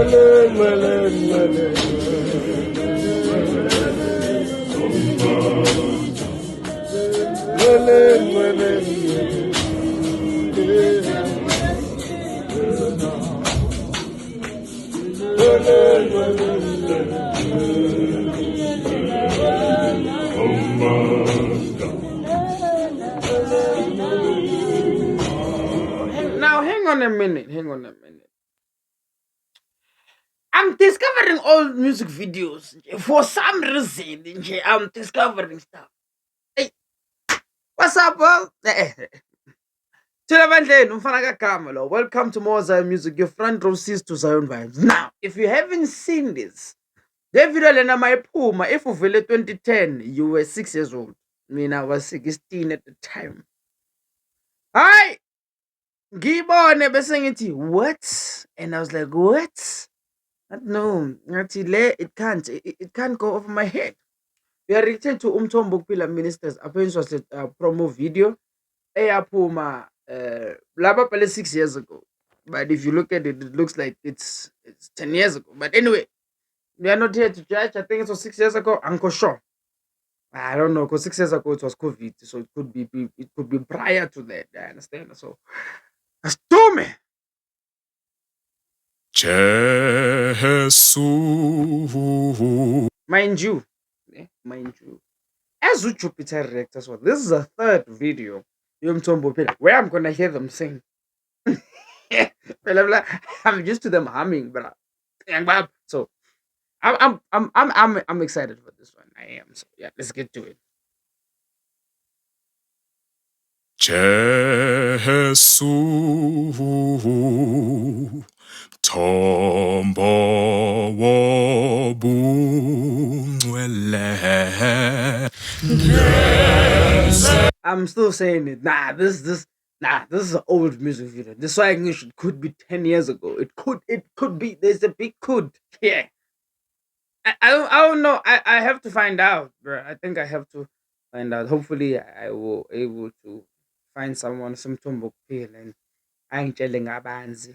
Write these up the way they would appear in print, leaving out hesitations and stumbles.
Now, hang on a minute. I'm discovering old music videos. For some reason, I'm discovering stuff. Hey, what's up, bro? Welcome to more Zion Music. Your front row sees to Zion Vibes. Now, if you haven't seen this, the video lena mayiphuma if uvele 2010, you were 6 years old. I mean, I was 16 at the time. Hi! Ngibone bese ngithi what? And I was like, what? No, ngathi le it can't go over my head. We are returning to Umthombo Kuphila Ministers appearance was a promo video eyaphuma laba phela 6 years ago. But if you look at it, it looks like it's 10 years ago. But anyway, we are not here to judge. I think it was 6 years ago. Uncle sure. I don't know, because 6 years ago it was COVID, so it could be prior to that. I understand. So Astume. Jesu. Mind you, as Jupiter reactors, well, this is a third video where I'm gonna hear them sing. I'm used to them humming, but so I'm excited for this one. I am. So yeah, let's get to it. Jesu. Tombo wobungcwele. I'm still saying it. This is an old music video. This song it could be 10 years ago. It could be. There's a big could. Yeah. I don't know. I have to find out, bro. I think I have to find out. Hopefully, I will able to find someone some Tumbo Peel and I'm telling Abanzi.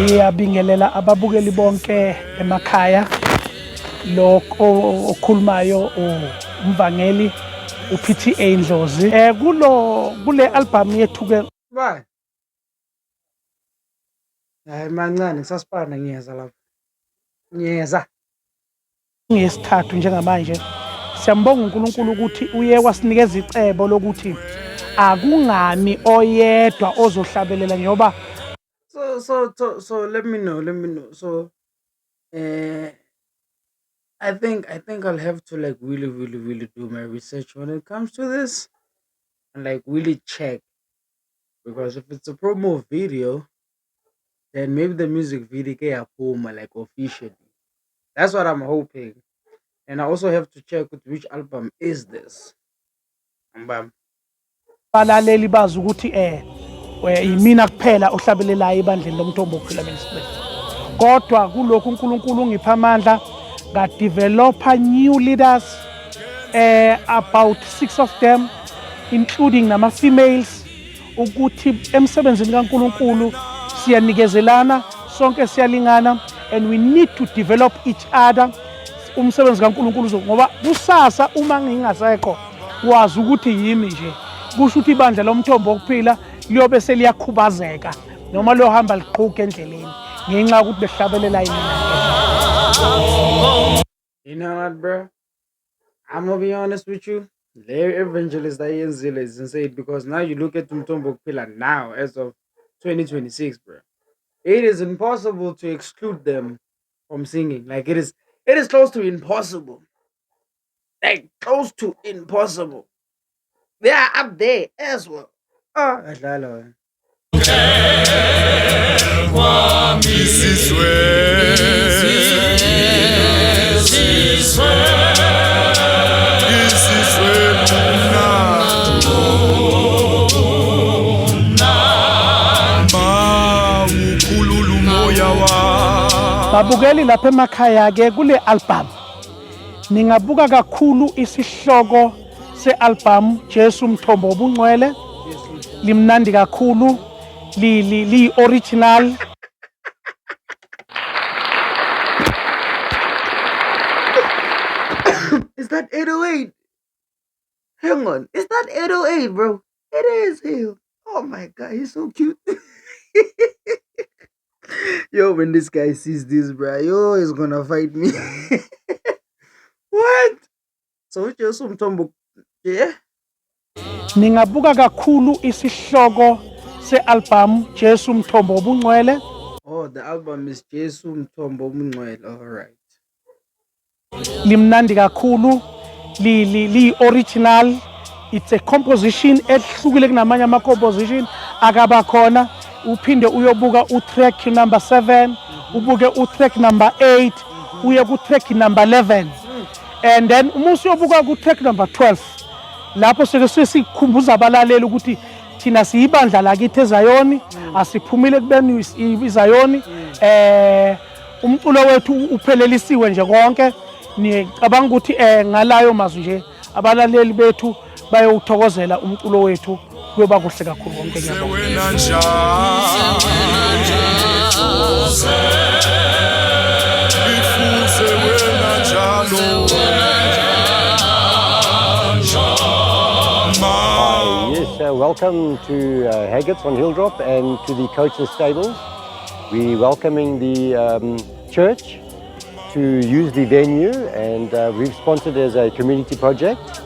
Ngiyabingelela ababukeli bonke emakhaya lo okhulumayo umvangeli uPTA Ndlozi kule album yethu ke Bye. Hayi mancane ngisasipana ngiyeza lapha. Ngiyeza. ngesithathu njengamanje siyambonga uNkulunkulu ukuthi uye wasinikeza icebo lokuthi akungani oyedwa ozohlabelela nyoba So let me know. So I think I'll have to like really do my research when it comes to this and like really check, because if it's a promo video, then maybe the music video can home like officially. That's what I'm hoping. And I also have to check with which album is this. Bam. balaleli bazi ukuthi yimina kuphela ohlabelelayo ebandleni lomthombo Kuphila Ministries. Kodwa kulokhu uNkulunkulu ungipha amandla ngadevelopa new leaders about 6 of them including nama females ukuthi emsebenzini kaNkulunkulu siyanikezelana sonke siyalingana and we need to develop each other umsebenzi kaNkulunkulu ngoba kusasa uma ngingasekho wazi ukuthi yimi nje kusho ukuthi ibandla lomthombo wokuphila liyobe seliyakhubazeka noma lohamba liqhuka endleleni ngenxa ukuthi behlabelela yini. You know what, bro? I'm gonna be honest with you. The evangelist Ayenzile is insane, because now you look at Umtombo Kuphila now as of 2026, bro. It is impossible to exclude them from singing. Like it is close to impossible. Like close to impossible. They are up there as well. Oh, adlala. Isizwe babukeli lapha emakhaya ke kule album ningabuka kakhulu isihloko se-album Jesu Mthombo Obungcwele limnandi kakhulu li original. Is that 808? Hang on. Is that 808, bro? It is him. Oh my god, he's so cute. Yo, when this guy sees this, bro, yo, he's gonna fight me. What? So Jesu Mthombo, yeah? Ningabuka kakhulu isihloko se-album Jesu Mthombo Obungcwele. Oh, the album is Jesu Mthombo Obungcwele. All right. Limnandi kakhulu li original. It's a composition ehlukile kunamanye ama composition akaba khona. Uphinde uyobuka utrack number 7, ubuke utrack number 8, uye ku track number 11. And then umusi uyobuka ku track number 12. Lapho sesikhumbuza abalaleli ukuthi thina siyibandla lakithi eZayoni, asiphumile kubeni iZayoni. Umculo wethu uphelelisiwe nje konke. Ngicabanga ukuthi ngalayo mazwi nje abalaleli bethu bayawuthokozela umculo wethu kuyoba kuhle kakhulu konke ngiyabonga. Welcome to Haggett's on Hilldrop and to the Coach and Stables. We're welcoming the church to use the venue, and we've sponsored as a community project.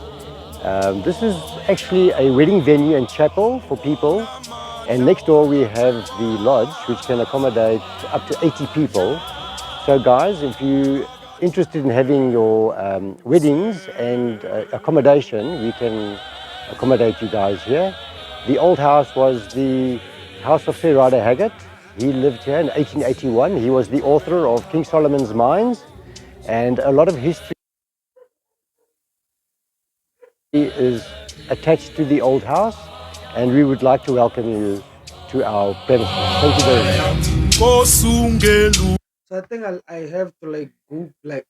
This is actually a wedding venue and chapel for people, and next door we have the lodge which can accommodate up to 80 people. So guys, if you're interested in having your weddings and accommodation, we can accommodate you guys here. The old house was the house of Sir Rider Haggett. He lived here in 1881. He was the author of King Solomon's Mines, and a lot of history is attached to the old house, and we would like to welcome you to our premises. Thank you very much. So I think I have to like go like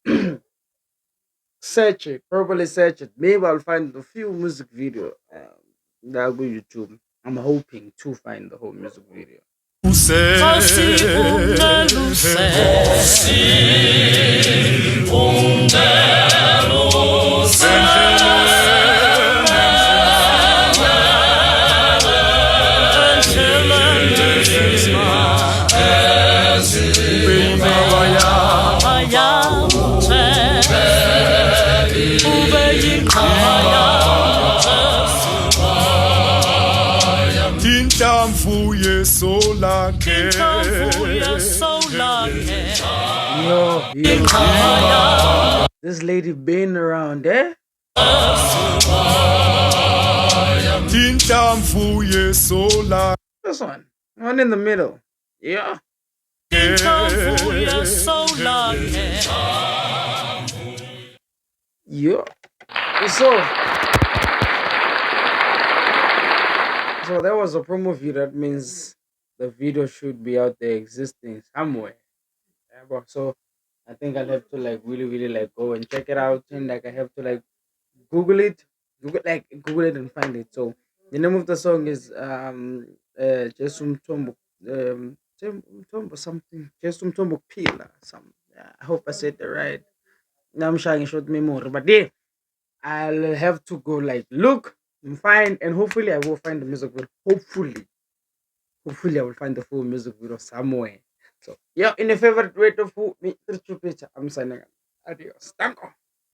search it, properly search it. Maybe I'll find a few music video. That'll go YouTube. I'm hoping to find the whole music video. Yo. This lady been around, eh? This one in the middle. Yeah. Yeah. So that was a promo video. That means the video should be out there existing somewhere. Yeah, but so I think I'll have to like really like go and check it out, and like I have to like Google it and find it. So the name of the song is Jesu Mthombo Mthombo something, Jesu Mthombo Pila some. Yeah, I hope I said it right. Now I'm sharing short memory, but yeah, I'll have to go like look and find, and hopefully I will find the music video. Hopefully I will find the full music video somewhere. So yeah, in a favorite way of me, I'm signing out. Adios. Danko.